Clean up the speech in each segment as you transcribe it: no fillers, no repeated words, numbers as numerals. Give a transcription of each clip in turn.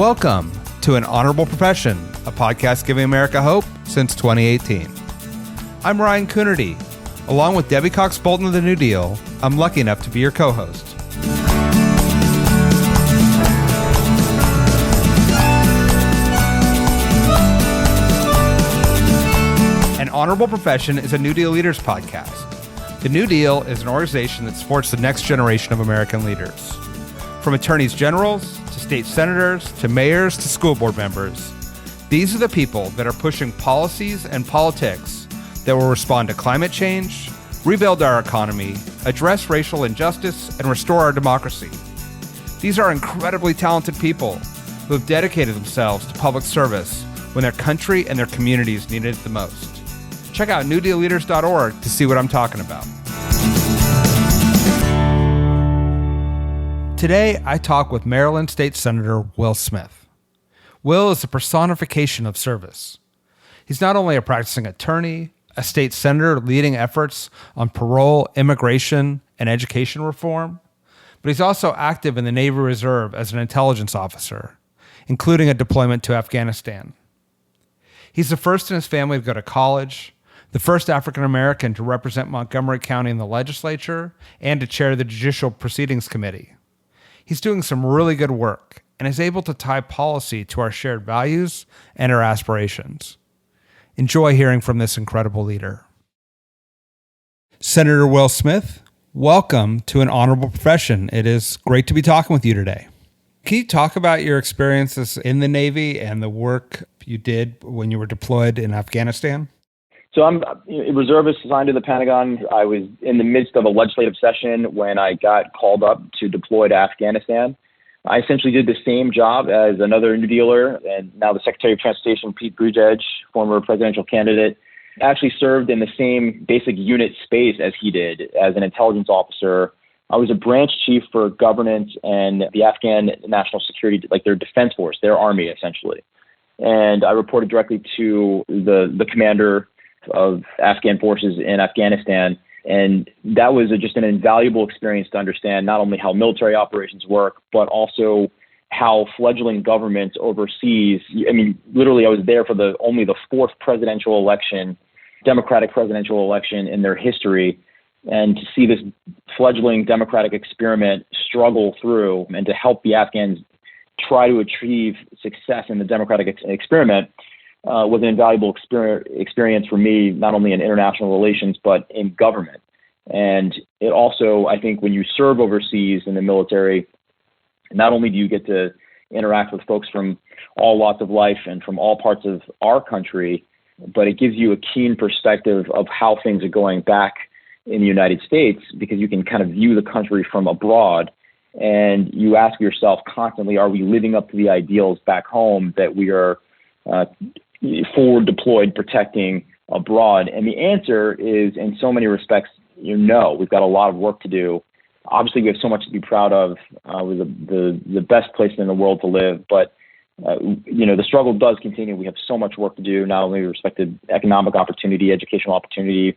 Welcome to An Honorable Profession, a podcast giving America hope since 2018. I'm Ryan Coonerty. Along with Debbie Cox-Bolton of the New Deal, I'm lucky enough to be your co-host. An Honorable Profession is a New Deal Leaders podcast. The New Deal is an organization that supports the next generation of American leaders. From attorneys generals, to state senators, to mayors, to school board members, these are the people that are pushing policies and politics that will respond to climate change, rebuild our economy, address racial injustice, and restore our democracy. These are incredibly talented people who have dedicated themselves to public service when their country and their communities needed it the most. Check out newdealleaders.org to see what I'm talking about. Today, I talk with Maryland State Senator Will Smith. Will is the personification of service. He's not only a practicing attorney, a state senator leading efforts on parole, immigration, and education reform, but he's also active in the Navy Reserve as an intelligence officer, including a deployment to Afghanistan. He's the first in his family to go to college, the first African-American to represent Montgomery County in the legislature, and to chair the Judicial Proceedings Committee. He's doing some really good work and is able to tie policy to our shared values and our aspirations. Enjoy hearing from this incredible leader. Senator Will Smith, welcome to An Honorable Profession. It is great to be talking with you today. Can you talk about your experiences in the Navy and the work you did when you were deployed in Afghanistan? So I'm a reservist assigned to the Pentagon. I was in the midst of a legislative session when I got called up to deploy to Afghanistan. I essentially did the same job as another New Dealer, and now the Secretary of Transportation, Pete Buttigieg, former presidential candidate, actually served in the same basic unit space as he did as an intelligence officer. I was a branch chief for governance and the Afghan national security, like their defense force, their army, essentially. And I reported directly to the commander of Afghan forces in Afghanistan. And that was just an invaluable experience to understand not only how military operations work, but also how fledgling governments overseas. I mean, literally, I was there for only the fourth presidential election, Democratic presidential election in their history. And to see this fledgling democratic experiment struggle through and to help the Afghans try to achieve success in the democratic experiment was an invaluable experience for me, not only in international relations, but in government. And it also, I think, when you serve overseas in the military, not only do you get to interact with folks from all walks of life and from all parts of our country, but it gives you a keen perspective of how things are going back in the United States, because you can kind of view the country from abroad. And you ask yourself constantly, are we living up to the ideals back home that we are forward deployed protecting abroad? And the answer is, in so many respects, no. We've got a lot of work to do. Obviously, we have so much to be proud of. We're the best place in the world to live, but the struggle does continue. We have so much work to do, not only with respect to economic opportunity, educational opportunity.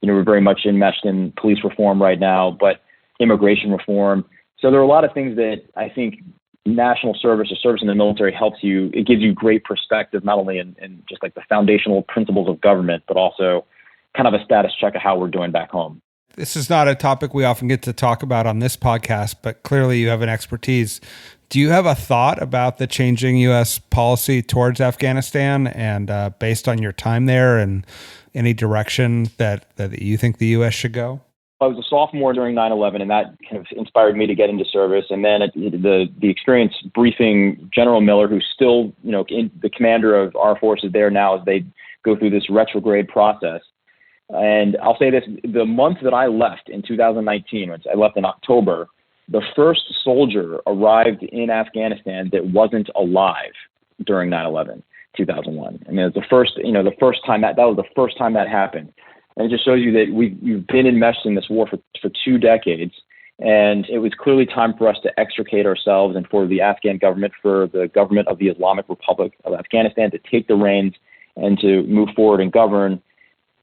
We're very much enmeshed in police reform right now, but immigration reform. So there are a lot of things that I think national service or service in the military helps you. It gives you great perspective, not only in just like the foundational principles of government, but also kind of a status check of how we're doing back home. This is not a topic we often get to talk about on this podcast, but clearly you have an expertise. Do you have a thought about the changing U.S. policy towards Afghanistan and based on your time there and any direction that you think the U.S. should go? I was a sophomore during 9/11, and that kind of inspired me to get into service. And then the experience briefing General Miller, who's still, the commander of our forces there now as they go through this retrograde process. And I'll say this, the month that I left in 2019, which I left in October, the first soldier arrived in Afghanistan that wasn't alive during 9/11, 2001. I mean, it was the first time that was the first time that happened. And it just shows you that we've been enmeshed in this war for 2 decades. And it was clearly time for us to extricate ourselves and for the Afghan government, for the government of the Islamic Republic of Afghanistan to take the reins and to move forward and govern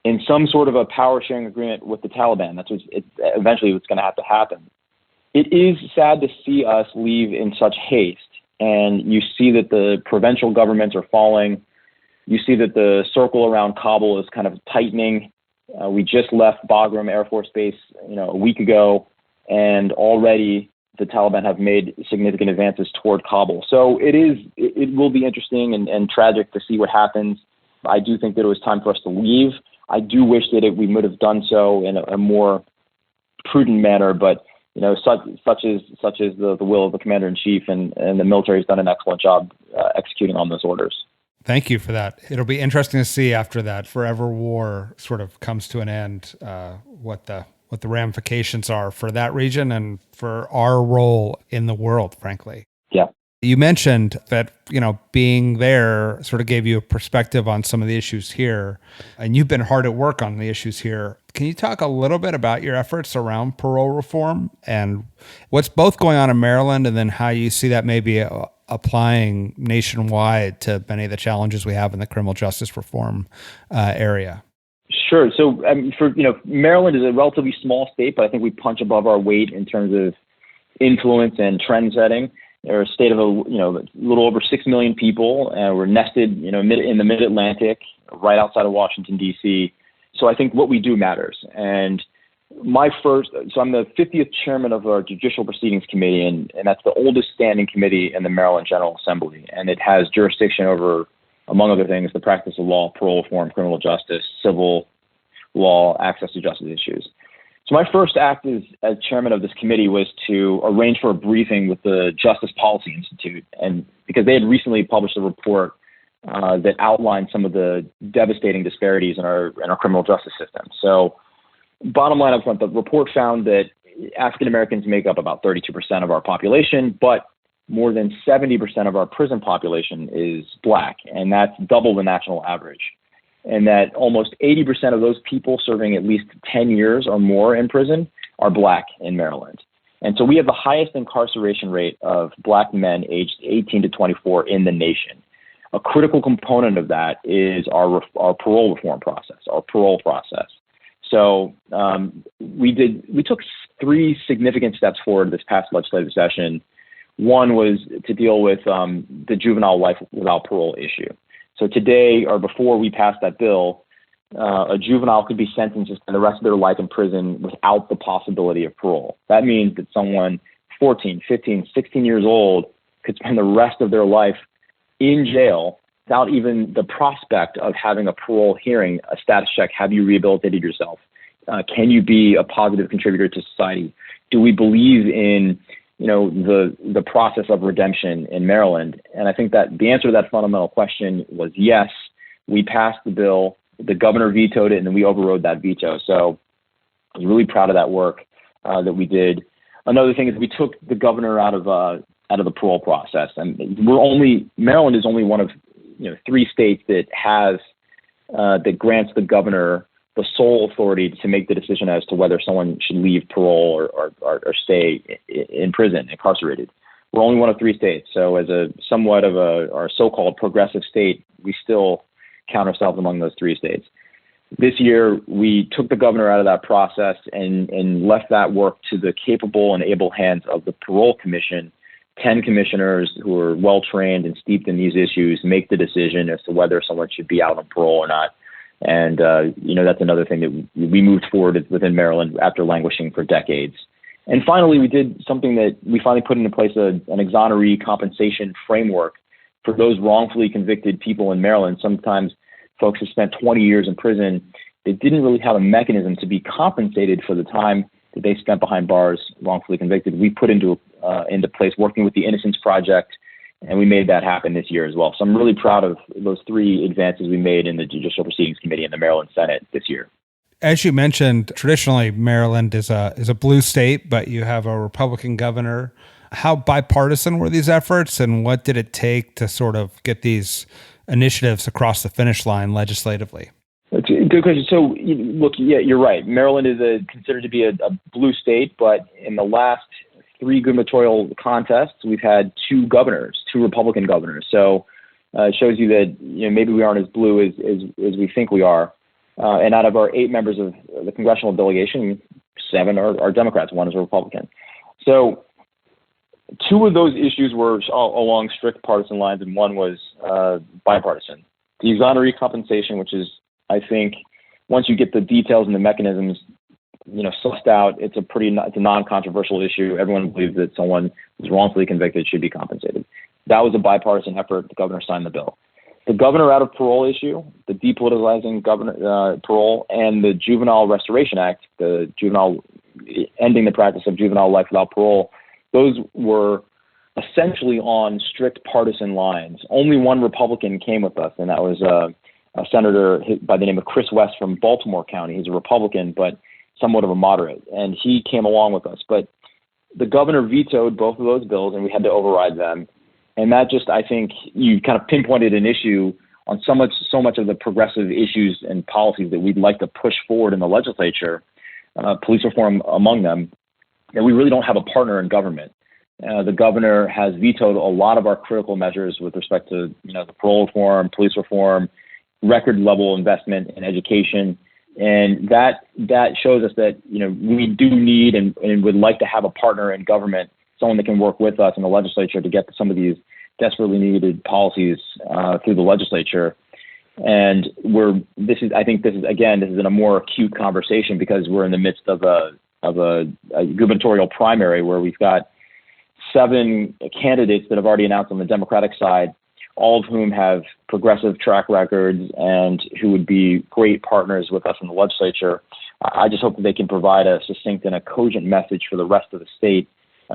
in some sort of a power sharing agreement with the Taliban. That's eventually what's going to have to happen. It is sad to see us leave in such haste. and you see that the provincial governments are falling. You see that the circle around Kabul is kind of tightening. We just left Bagram Air Force Base, a week ago, and already the Taliban have made significant advances toward Kabul. So it will be interesting and tragic to see what happens. I do think that it was time for us to leave. I do wish that we would have done so in a more prudent manner, but such is the will of the commander in chief, and the military has done an excellent job executing on those orders. Thank you for that. It'll be interesting to see after that forever war sort of comes to an end, what the ramifications are for that region and for our role in the world, frankly. Yeah. You mentioned that, being there sort of gave you a perspective on some of the issues here, and you've been hard at work on the issues here. Can you talk a little bit about your efforts around parole reform and what's both going on in Maryland, and then how you see that maybe applying nationwide to many of the challenges we have in the criminal justice reform area? Sure. So, Maryland is a relatively small state, but I think we punch above our weight in terms of influence and trend setting. We're a state of a little over 6 million people, and we're nested, in the Mid-Atlantic, right outside of Washington, D.C. So I think what we do matters. And I'm the 50th chairman of our Judicial Proceedings Committee, and that's the oldest standing committee in the Maryland General Assembly. And it has jurisdiction over, among other things, the practice of law, parole reform, criminal justice, civil law, access to justice issues. So my first act as chairman of this committee was to arrange for a briefing with the Justice Policy Institute, and because they had recently published a report that outlined some of the devastating disparities in our criminal justice system. So bottom line up front, the report found that African Americans make up about 32% of our population, but more than 70% of our prison population is Black, and that's double the national average. And that almost 80% of those people serving at least 10 years or more in prison are Black in Maryland. And so we have the highest incarceration rate of Black men aged 18 to 24 in the nation. A critical component of that is our parole reform process, our parole process. So we took 3 significant steps forward this past legislative session. One was to deal with the juvenile life without parole issue. So today, or before we passed that bill, a juvenile could be sentenced to spend the rest of their life in prison without the possibility of parole. That means that someone 14, 15, 16 years old could spend the rest of their life in jail without even the prospect of having a parole hearing, a status check. Have you rehabilitated yourself? Can you be a positive contributor to society? Do we believe in the process of redemption in Maryland? And I think that the answer to that fundamental question was yes. We passed the bill, the governor vetoed it, and then we overrode that veto. So I was really proud of that work that we did. Another thing is we took the governor out of the parole process, and Maryland is only one of 3 states that grants the governor the sole authority to make the decision as to whether someone should leave parole or stay in prison, incarcerated. We're only one of 3 states. So as a somewhat of our so-called progressive state, we still count ourselves among those 3 states. This year, we took the governor out of that process and left that work to the capable and able hands of the Parole Commission. 10 commissioners who are well-trained and steeped in these issues make the decision as to whether someone should be out on parole or not. And, that's another thing that we moved forward within Maryland after languishing for decades. And finally, we did something that we finally put into place, an exoneree compensation framework for those wrongfully convicted people in Maryland. Sometimes folks have spent 20 years in prison. They didn't really have a mechanism to be compensated for the time that they spent behind bars, wrongfully convicted. We put into place working with the Innocence Project, and we made that happen this year as well. So I'm really proud of those 3 advances we made in the Judicial Proceedings Committee in the Maryland Senate this year. As you mentioned, traditionally Maryland is a blue state, but you have a Republican governor. How bipartisan were these efforts, and what did it take to sort of get these initiatives across the finish line legislatively? That's a good question. So, look, yeah, you're right. Maryland is considered to be a blue state, but in the last 3 gubernatorial contests, we've had 2 Republican governors. So it shows you that maybe we aren't as blue as we think we are. And out of our 8 members of the congressional delegation, 7 are Democrats, 1 is a Republican. So two of those issues were along strict partisan lines, and one was bipartisan. The exoneree compensation, which is, I think, once you get the details and the mechanisms, sussed out, it's a non-controversial issue. Everyone believes that someone who's wrongfully convicted should be compensated. That was a bipartisan effort. The governor signed the bill. The governor out of parole issue, the depoliticizing parole, and the Juvenile Restoration Act, ending the practice of juvenile life without parole, those were essentially on strict partisan lines. Only one Republican came with us, and that was a senator by the name of Chris West from Baltimore County. He's a Republican, but somewhat of a moderate, and he came along with us. But the governor vetoed both of those bills, and we had to override them. And that just, I think, you kind of pinpointed an issue on so much of the progressive issues and policies that we'd like to push forward in the legislature, police reform among them, that we really don't have a partner in government. The governor has vetoed a lot of our critical measures with respect to, the parole reform, police reform, record level investment in education. And that shows us that, we do need and would like to have a partner in government, someone that can work with us in the legislature to get some of these desperately needed policies through the legislature. And this is in a more acute conversation because we're in the midst of a gubernatorial primary where we've got 7 candidates that have already announced on the Democratic side, all of whom have progressive track records and who would be great partners with us in the legislature. I just hope that they can provide a succinct and a cogent message for the rest of the state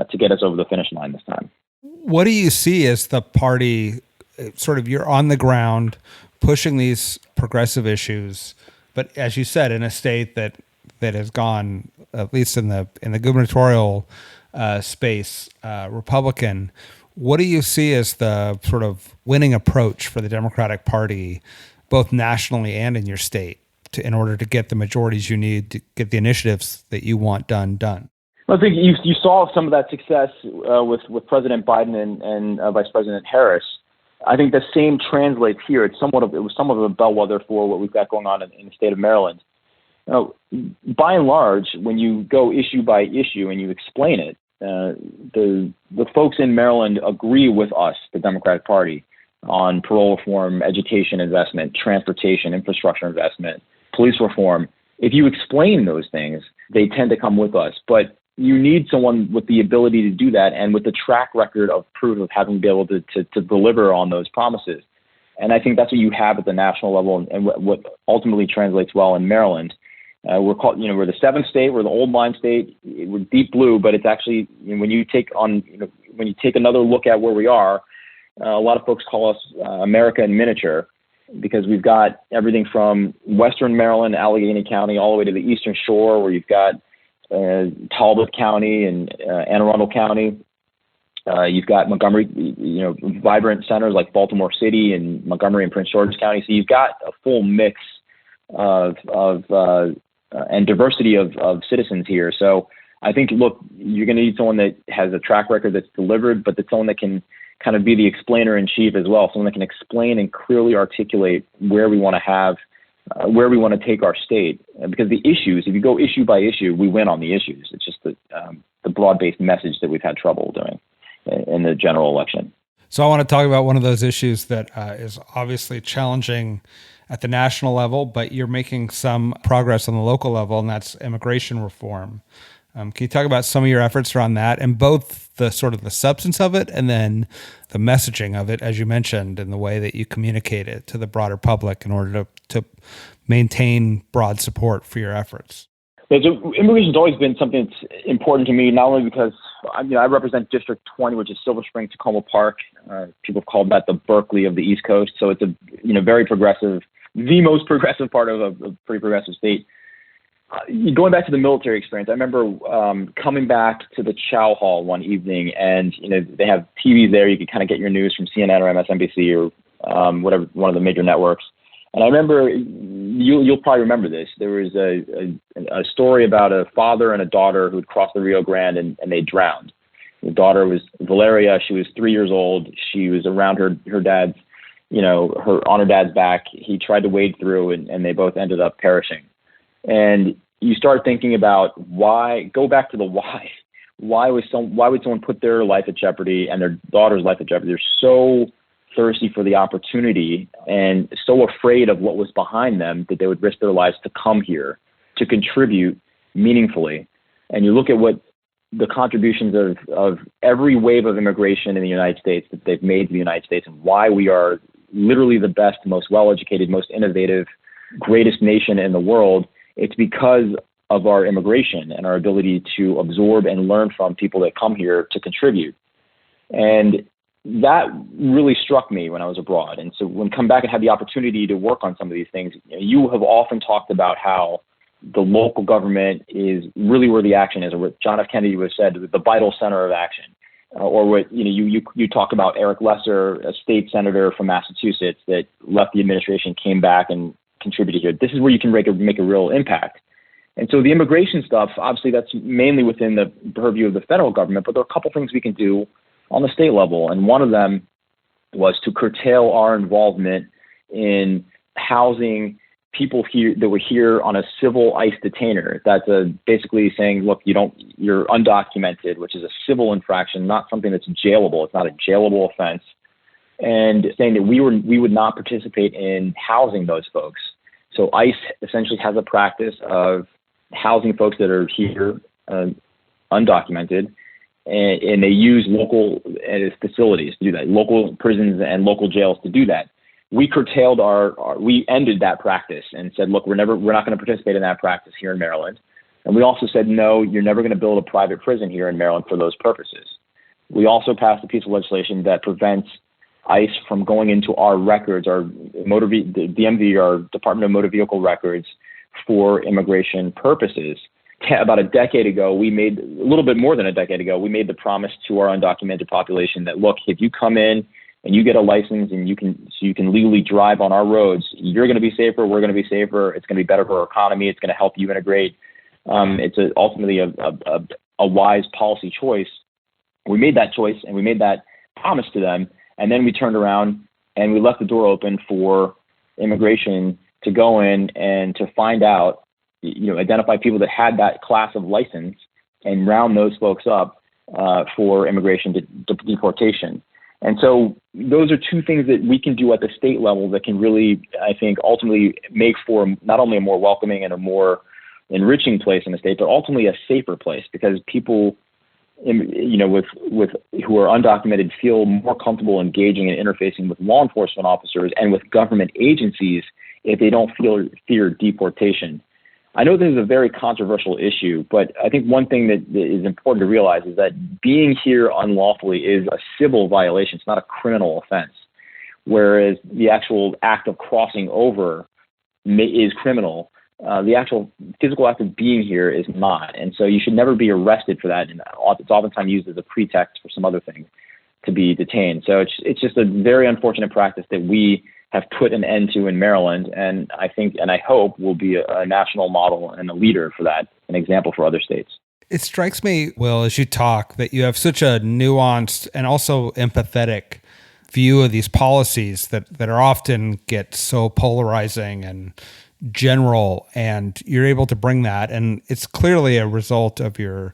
to get us over the finish line this time. What do you see as the party, sort of you're on the ground pushing these progressive issues, but as you said, in a state that has gone, at least in the gubernatorial space, Republican, what do you see as the sort of winning approach for the Democratic Party, both nationally and in your state, in order to get the majorities you need to get the initiatives that you want done? I think you saw some of that success with President Biden and Vice President Harris. I think the same translates here. It was somewhat of a bellwether for what we've got going on in the state of Maryland. By and large, when you go issue by issue and you explain it, the folks in Maryland agree with us, the Democratic Party, on parole reform, education investment, transportation, infrastructure investment, police reform. If you explain those things, they tend to come with us. But you need someone with the ability to do that and with the track record of proof of having been able to deliver on those promises. And I think that's what you have at the national level and what ultimately translates well in Maryland. We're the 7th state, we're the old line state, we're deep blue, but it's actually, when you take another look at where we are, a lot of folks call us America in miniature because we've got everything from Western Maryland, Allegheny County, all the way to the Eastern Shore, where you've got Talbot County and Anne Arundel County. You've got Montgomery, vibrant centers like Baltimore City and Montgomery and Prince George's County. So you've got a full mix of and diversity of citizens here. So I think, look, you're going to need someone that has a track record that's delivered, but that's someone that can kind of be the explainer in chief as well. Someone that can explain and clearly articulate where we want to take our state. Because the issues, if you go issue by issue, we win on the issues. It's just the broad-based message that we've had trouble doing in the general election. So I want to talk about one of those issues that is obviously challenging at the national level, but you're making some progress on the local level, and that's immigration reform. Can you talk about some of your efforts around that, and both the sort of the substance of it and then the messaging of it, as you mentioned, and the way that you communicate it to the broader public in order to maintain broad support for your efforts? Immigration has always been something that's important to me, not only because I represent District 20, which is Silver Spring, Tacoma Park. People have called that the Berkeley of the East Coast. So it's a very progressive, the most progressive part of a pretty progressive state. Going back to the military experience, I remember coming back to the Chow Hall one evening, and they have TVs there. You can kind of get your news from CNN or MSNBC or whatever, one of the major networks. And I remember, you'll probably remember this. There was a story about a father and a daughter who had crossed the Rio Grande and they drowned. The daughter was Valeria. She was 3 years old. She was around her dad's, on her dad's back. He tried to wade through, and they both ended up perishing. And you start thinking about why. Go back to the why. why would someone put their life at jeopardy and their daughter's life at jeopardy? They're so thirsty for the opportunity and so afraid of what was behind them that they would risk their lives to come here to contribute meaningfully. And you look at what the contributions of every wave of immigration in the United States that they've made to the United States, and why we are literally the best, most well-educated, most innovative, greatest nation in the world. It's because of our immigration and our ability to absorb and learn from people that come here to contribute. And that really struck me when I was abroad. And so when I come back and had the opportunity to work on some of these things, you have often talked about how the local government is really where the action is, or what John F. Kennedy would have said, the vital center of action. Or what you talk about Eric Lesser, a state senator from Massachusetts that left the administration, came back and contributed here. This is where you can make a real impact. And so the immigration stuff, obviously that's mainly within the purview of the federal government, but there are a couple things we can do on the state level. And one of them was to curtail our involvement in housing people here that were here on a civil ICE detainer. That's basically saying, look, you're undocumented, which is a civil infraction, not something that's jailable. It's not a jailable offense. And saying that we would not participate in housing those folks. So ICE essentially has a practice of housing folks that are here undocumented, and they use local facilities to do that, local prisons and local jails to do that. We curtailed we ended that practice and said, look, we're not going to participate in that practice here in Maryland. And we also said, no, you're never going to build a private prison here in Maryland for those purposes. We also passed a piece of legislation that prevents ICE from going into our records, our the DMV, our Department of Motor Vehicle records, for immigration purposes. About a decade ago, a little bit more than a decade ago, we made the promise to our undocumented population that, look, if you come in and you get a license and you can legally drive on our roads, you're going to be safer, we're going to be safer, it's going to be better for our economy, it's going to help you integrate. It's ultimately a wise policy choice. We made that choice and we made that promise to them. And then we turned around and we left the door open for immigration to go in and to find out, identify people that had that class of license and round those folks up for immigration to deportation. And so those are two things that we can do at the state level that can really, I think, ultimately make for not only a more welcoming and a more enriching place in the state, but ultimately a safer place, because people with who are undocumented feel more comfortable engaging and interfacing with law enforcement officers and with government agencies if they don't fear deportation. I know this is a very controversial issue, but I think one thing that is important to realize is that being here unlawfully is a civil violation. It's not a criminal offense, whereas the actual act of crossing over is criminal. The actual physical act of being here is not. And so you should never be arrested for that. And it's oftentimes used as a pretext for some other thing to be detained. So it's just a very unfortunate practice that we have put an end to in Maryland. And I think, and I hope, will be a national model and a leader for that, an example for other states. It strikes me, Will, as you talk, that you have such a nuanced and also empathetic view of these policies that are often get so polarizing and general, and you're able to bring that. And it's clearly a result of your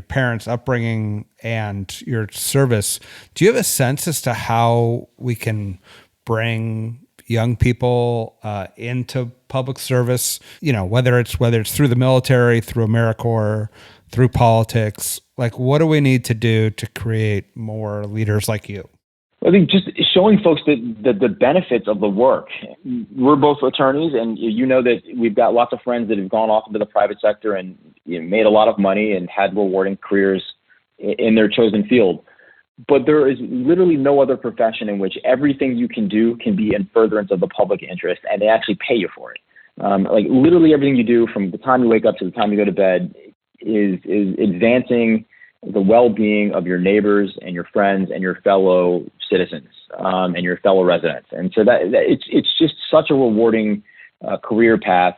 parents' upbringing and your service. Do you have a sense as to how we can bring young people into public service, whether it's through the military, through AmeriCorps, through politics? Like, what do we need to do to create more leaders like you? I think just showing folks the benefits of the work. We're both attorneys, and you know that we've got lots of friends that have gone off into the private sector and made a lot of money and had rewarding careers in their chosen field. But there is literally no other profession in which everything you can do can be in furtherance of the public interest, and they actually pay you for it. Like literally everything you do from the time you wake up to the time you go to bed is advancing the well-being of your neighbors and your friends and your fellow citizens and your fellow residents. And so that it's just such a rewarding career path.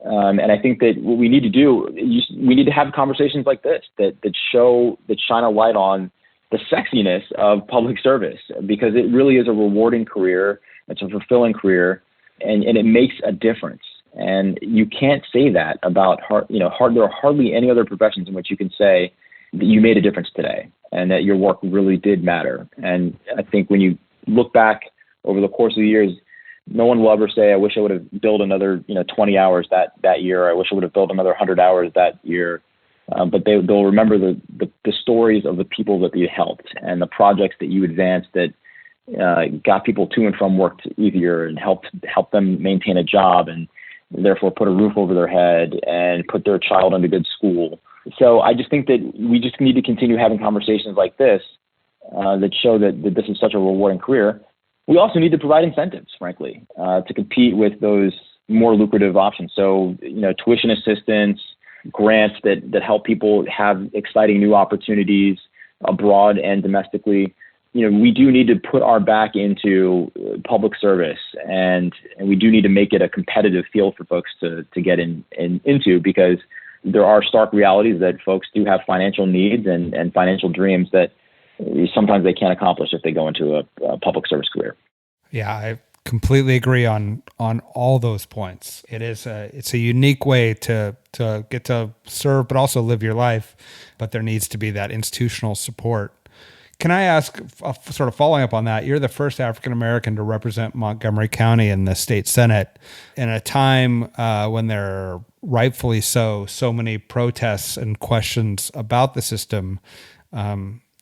And I think that what we need to do, we need to have conversations like this that shine a light on the sexiness of public service, because it really is a rewarding career. It's a fulfilling career, and it makes a difference. And you can't say that about there are hardly any other professions in which you can say that you made a difference today and that your work really did matter. And I think when you look back over the course of the years, no one will ever say, I wish I would have built another 20 hours that year. I wish I would have built another 100 hours that year. But they'll remember the stories of the people that you helped and the projects that you advanced that got people to and from work easier and helped them maintain a job and therefore put a roof over their head and put their child into good school. So I just think that we just need to continue having conversations like this that show that this is such a rewarding career. We also need to provide incentives, frankly, to compete with those more lucrative options. So, tuition assistance, grants that help people have exciting new opportunities abroad and domestically. We do need to put our back into public service, and we do need to make it a competitive field for folks to get into, because there are stark realities that folks do have financial needs and financial dreams that sometimes they can't accomplish if they go into a public service career. Yeah, I completely agree on all those points. It's a unique way to get to serve, but also live your life. But there needs to be that institutional support. Can I ask, sort of following up on that, you're the first African American to represent Montgomery County in the state Senate in a time when there are rightfully so many protests and questions about the system.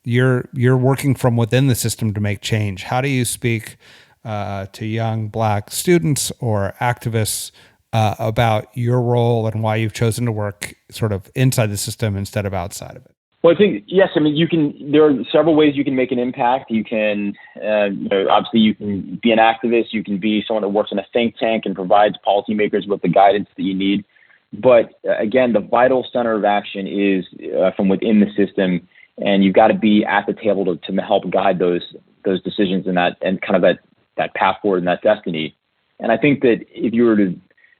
You're working from within the system to make change. How do you speak to young Black students or activists about your role and why you've chosen to work sort of inside the system instead of outside of it? Well, I think, yes, there are several ways you can make an impact. You can, obviously you can be an activist. You can be someone that works in a think tank and provides policymakers with the guidance that you need. But again, the vital center of action is from within the system, and you've got to be at the table to help guide those decisions and kind of that path forward and that destiny. And I think that if you were to,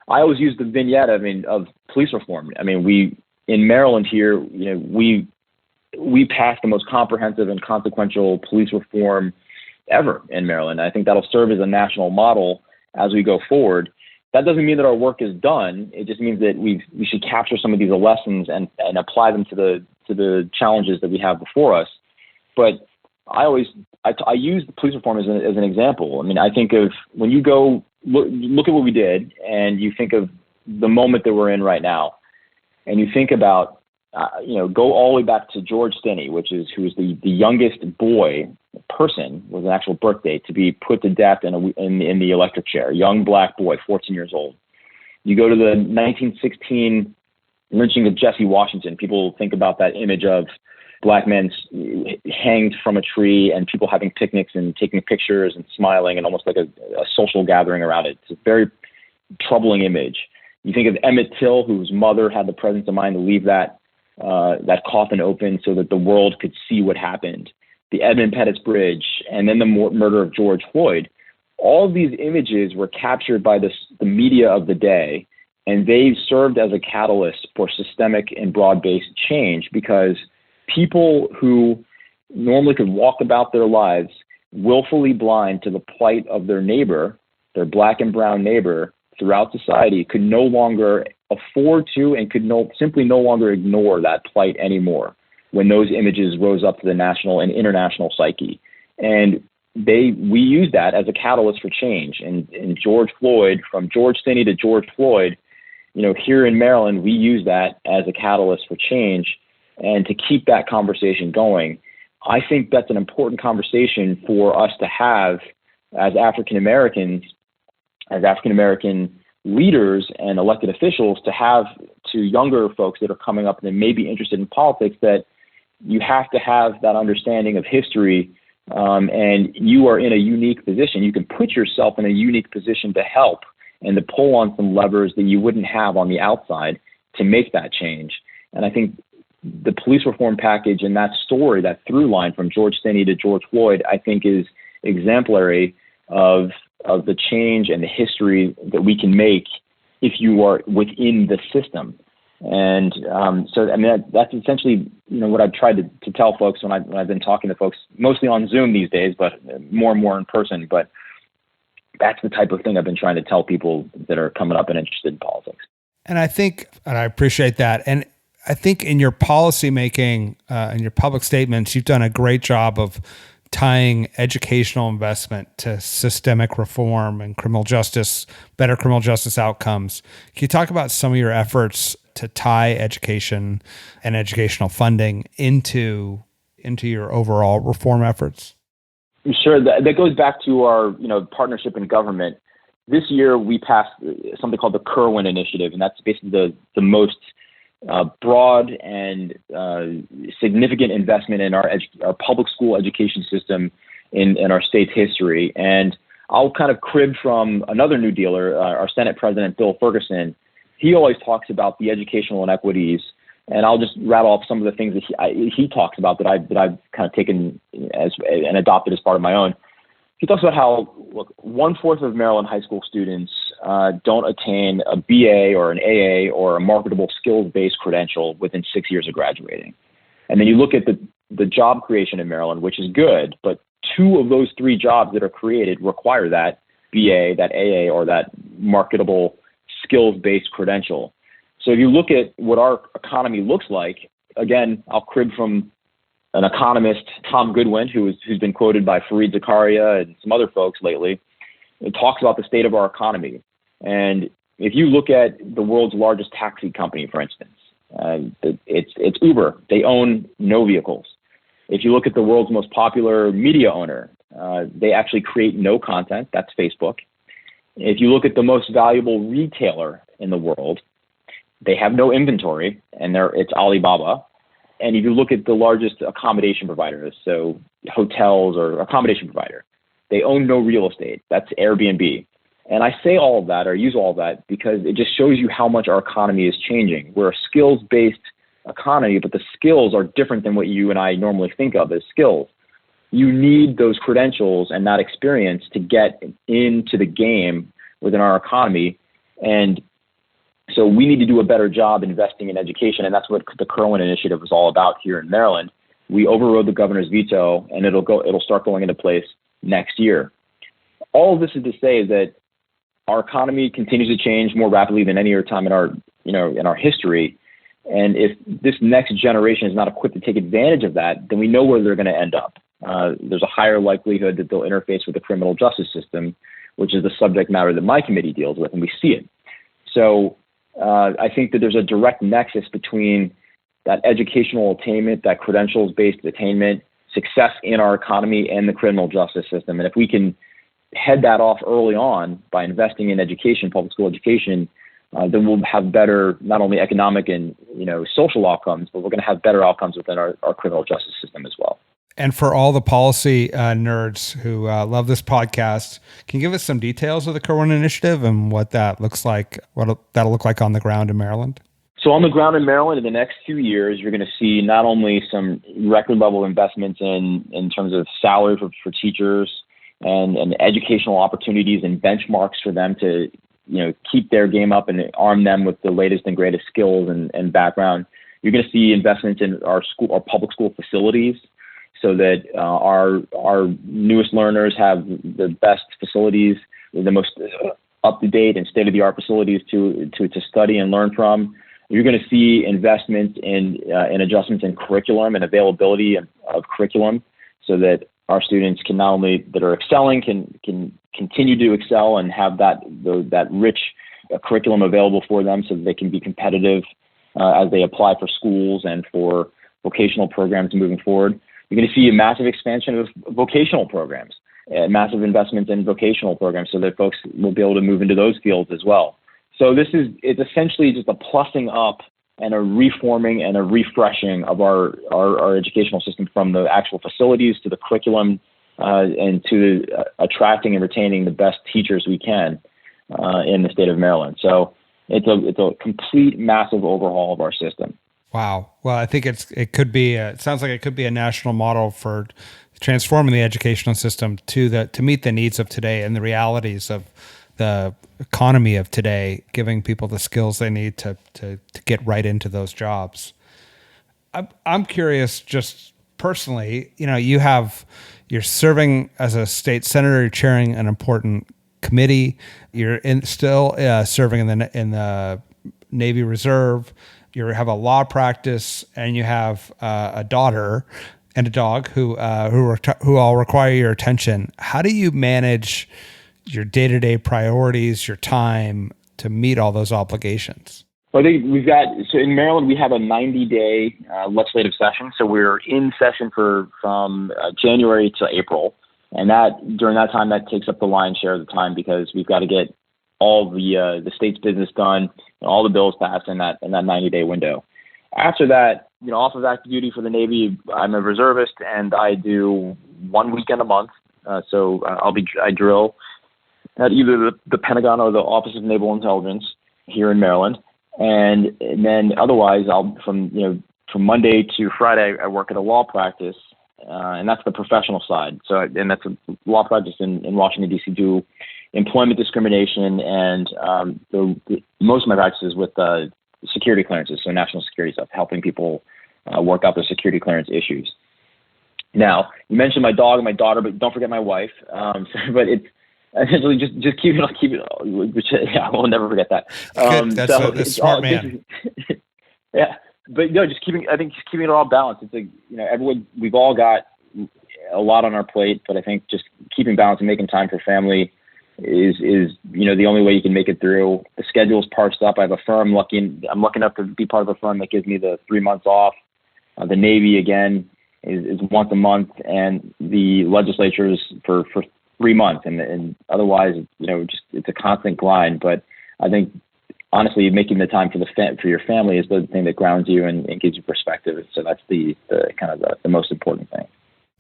I always use the vignette, of police reform. We in Maryland here, we passed the most comprehensive and consequential police reform ever in Maryland. I think that'll serve as a national model as we go forward. That doesn't mean that our work is done. It just means that we should capture some of these lessons and apply them to the challenges that we have before us. But I use the police reform as an example. I think of when you go look at what we did, and you think of the moment that we're in right now, and you think about go all the way back to George Stinney, who was the youngest person with an actual birth date to be put to death in the electric chair, young Black boy, 14 years old. You go to the 1916 lynching of Jesse Washington. People think about that image of Black men hanged from a tree and people having picnics and taking pictures and smiling and almost like a social gathering around it. It's a very troubling image. You think of Emmett Till, whose mother had the presence of mind to leave that coffin open so that the world could see what happened. The Edmund Pettus Bridge, and then the murder of George Floyd. All of these images were captured by the media of the day, and they served as a catalyst for systemic and broad-based change, because people who normally could walk about their lives willfully blind to the plight of their neighbor, their Black and brown neighbor, throughout society, could no longer afford to and could simply no longer ignore that plight anymore when those images rose up to the national and international psyche. And we use that as a catalyst for change. And George Floyd, from George Stinney to George Floyd, here in Maryland, we use that as a catalyst for change and to keep that conversation going. I think that's an important conversation for us to have as African American leaders and elected officials, to have to younger folks that are coming up and may be interested in politics, that you have to have that understanding of history, and you are in a unique position. You can put yourself in a unique position to help and to pull on some levers that you wouldn't have on the outside to make that change. And I think the police reform package and that story, that through line from George Stinney to George Floyd, I think is exemplary of the change and the history that we can make if you are within the system. And that's essentially what I've tried to tell folks when I've been talking to folks, mostly on Zoom these days, but more and more in person. But that's the type of thing I've been trying to tell people that are coming up and interested in politics. And I appreciate that. And I think in your policy making and your public statements, you've done a great job of tying educational investment to systemic reform and better criminal justice outcomes. Can you talk about some of your efforts to tie education and educational funding into your overall reform efforts? Sure. That goes back to our partnership in government. This year, we passed something called the Kerwin Initiative, and that's basically the most broad and significant investment in our public school education system in our state's history. And I'll kind of crib from another New Dealer, our Senate President, Bill Ferguson. He always talks about the educational inequities, and I'll just rattle off some of the things that he talks about that I've kind of taken and adopted as part of my own. He talks about how, look, 1/4 of Maryland high school students don't attain a BA or an AA or a marketable skills-based credential within 6 years of graduating. And then you look at the job creation in Maryland, which is good, but 2 of those 3 jobs that are created require that BA, that AA, or that marketable skills-based credential. So if you look at what our economy looks like, again, I'll crib from an economist, Tom Goodwin, who's been quoted by Fareed Zakaria and some other folks lately. It talks about the state of our economy. And if you look at the world's largest taxi company, for instance, it's Uber. They own no vehicles. If you look at the world's most popular media owner, they actually create no content. That's Facebook. If you look at the most valuable retailer in the world, they have no inventory, and it's Alibaba. And if you look at the largest accommodation providers, so hotels or accommodation provider, they own no real estate. That's Airbnb. And I say all of that or use all of that because it just shows you how much our economy is changing. We're a skills-based economy, but the skills are different than what you and I normally think of as skills. You need those credentials and that experience to get into the game within our economy. And so we need to do a better job investing in education, and that's what the Kerwin Initiative is all about here in Maryland. We overrode the governor's veto, and it'll start going into place next year. All of this is to say that our economy continues to change more rapidly than any other time in our history. And if this next generation is not equipped to take advantage of that, then we know where they're going to end up. There's a higher likelihood that they'll interface with the criminal justice system, which is the subject matter that my committee deals with, and we see it. So I think that there's a direct nexus between that educational attainment, that credentials-based attainment, success in our economy, and the criminal justice system. And if we can head that off early on by investing in education, public school education, then we'll have better, not only economic and social outcomes, but we're going to have better outcomes within our criminal justice system as well. And for all the policy nerds who love this podcast, can you give us some details of the Kerwin Initiative and what that looks like, what that'll look like on the ground in Maryland? So on the ground in Maryland, in the next 2 years, you're going to see not only some record level investments in terms of salary for teachers and educational opportunities and benchmarks for them to keep their game up and arm them with the latest and greatest skills and background. You're going to see investments in our public school facilities, so that our newest learners have the best facilities, the most up-to-date and state-of-the-art facilities to study and learn from. You're going to see investments in adjustments in curriculum and availability of curriculum, so that our students can not only that are excelling can continue to excel and have that rich curriculum available for them, so that they can be competitive as they apply for schools and for vocational programs moving forward. You're going to see a massive expansion of vocational programs, massive investments in vocational programs, so that folks will be able to move into those fields as well. So it's essentially just a plussing up and a reforming and a refreshing of our educational system, from the actual facilities to the curriculum and to attracting and retaining the best teachers we can in the state of Maryland. So it's a complete, massive overhaul of our system. Wow. Well, I think it sounds like it could be a national model for transforming the educational system to meet the needs of today and the realities of the economy of today, giving people the skills they need to get right into those jobs. I'm curious, just personally, you're serving as a state senator, you're chairing an important committee, you're still serving in the Navy Reserve. you have a law practice, and you have a daughter and a dog who all require your attention. How do you manage your day-to-day priorities, your time to meet all those obligations? Well, I think so in Maryland, we have a 90-day legislative session. So we're in session from January to April. And during that time, that takes up the lion's share of the time because we've got to get all the state's business done and all the bills passed in that 90-day window. After that, off of active duty for the Navy, I'm a reservist and I do 1 weekend a month. So I drill at either the Pentagon or the Office of Naval Intelligence here in Maryland. And then otherwise, from Monday to Friday, I work at a law practice, and that's the professional side. And that's a law practice in Washington, D.C. do employment discrimination, and most of my practice is with security clearances, so national security stuff, helping people work out their security clearance issues. Now, you mentioned my dog and my daughter, but don't forget my wife. But it's essentially just keep it, which I will never forget that. That's a smart man. Yeah, but just keeping it all balanced. It's like, we've all got a lot on our plate, but I think just keeping balance and making time for family is the only way you can make it through. The schedule's parsed up. I have a firm. I'm lucky enough to be part of a firm that gives me the 3 months off. The Navy again is once a month, and the legislature is for 3 months, and otherwise, it's a constant grind. But I think honestly, making the time for your family is the thing that grounds you and gives you perspective. So that's the kind of the most important thing.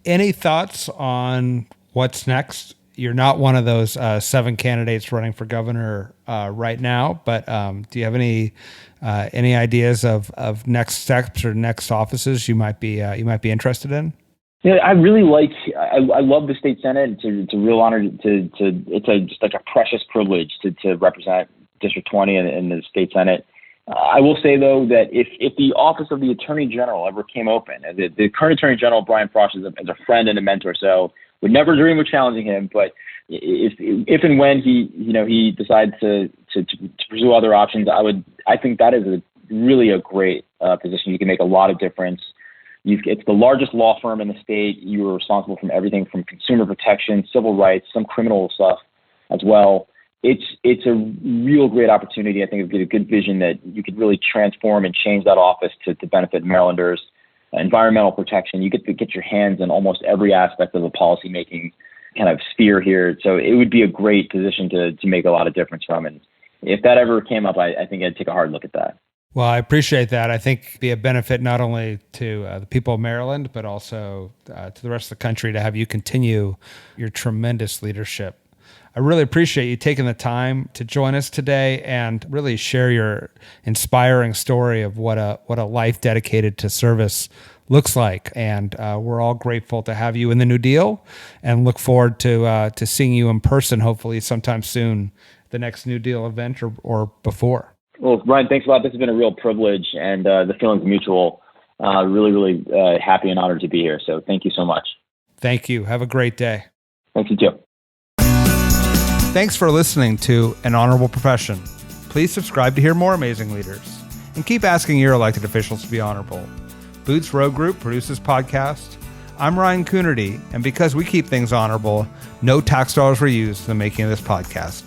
Any thoughts on what's next? You're not one of those 7 candidates running for governor right now, but do you have any ideas of next steps or next offices you might be interested in? Yeah, I really I love the state Senate. It's a real honor it's just like a precious privilege to represent District 20 in the state Senate. I will say, though, that if the office of the Attorney General ever came open, the current Attorney General, Brian Frost, is a friend and a mentor, so would never dream of challenging him. But if and when he decides to pursue other options, I think that is really a great position. You can make a lot of difference. It's the largest law firm in the state. You are responsible for everything from consumer protection, civil rights, some criminal stuff as well. It's a real great opportunity. I think it'd be a good vision that you could really transform and change that office to benefit Marylanders. Environmental protection, you get to get your hands in almost every aspect of the policymaking kind of sphere here. So it would be a great position to make a lot of difference from. And if that ever came up, I think I'd take a hard look at that. Well, I appreciate that. I think it'd be a benefit not only to the people of Maryland, but also to the rest of the country to have you continue your tremendous leadership. I really appreciate you taking the time to join us today and really share your inspiring story of what a life dedicated to service looks like. And we're all grateful to have you in the New Deal and look forward to seeing you in person, hopefully sometime soon, the next New Deal event or before. Well, Ryan, thanks a lot. This has been a real privilege, and the feeling's mutual. Really, really happy and honored to be here. So thank you so much. Thank you. Have a great day. Thank you, too. Thanks for listening to An Honorable Profession. Please subscribe to hear more amazing leaders and keep asking your elected officials to be honorable. Boots Road Group produces podcast. I'm Ryan Coonerty, and because we keep things honorable, no tax dollars were used in the making of this podcast.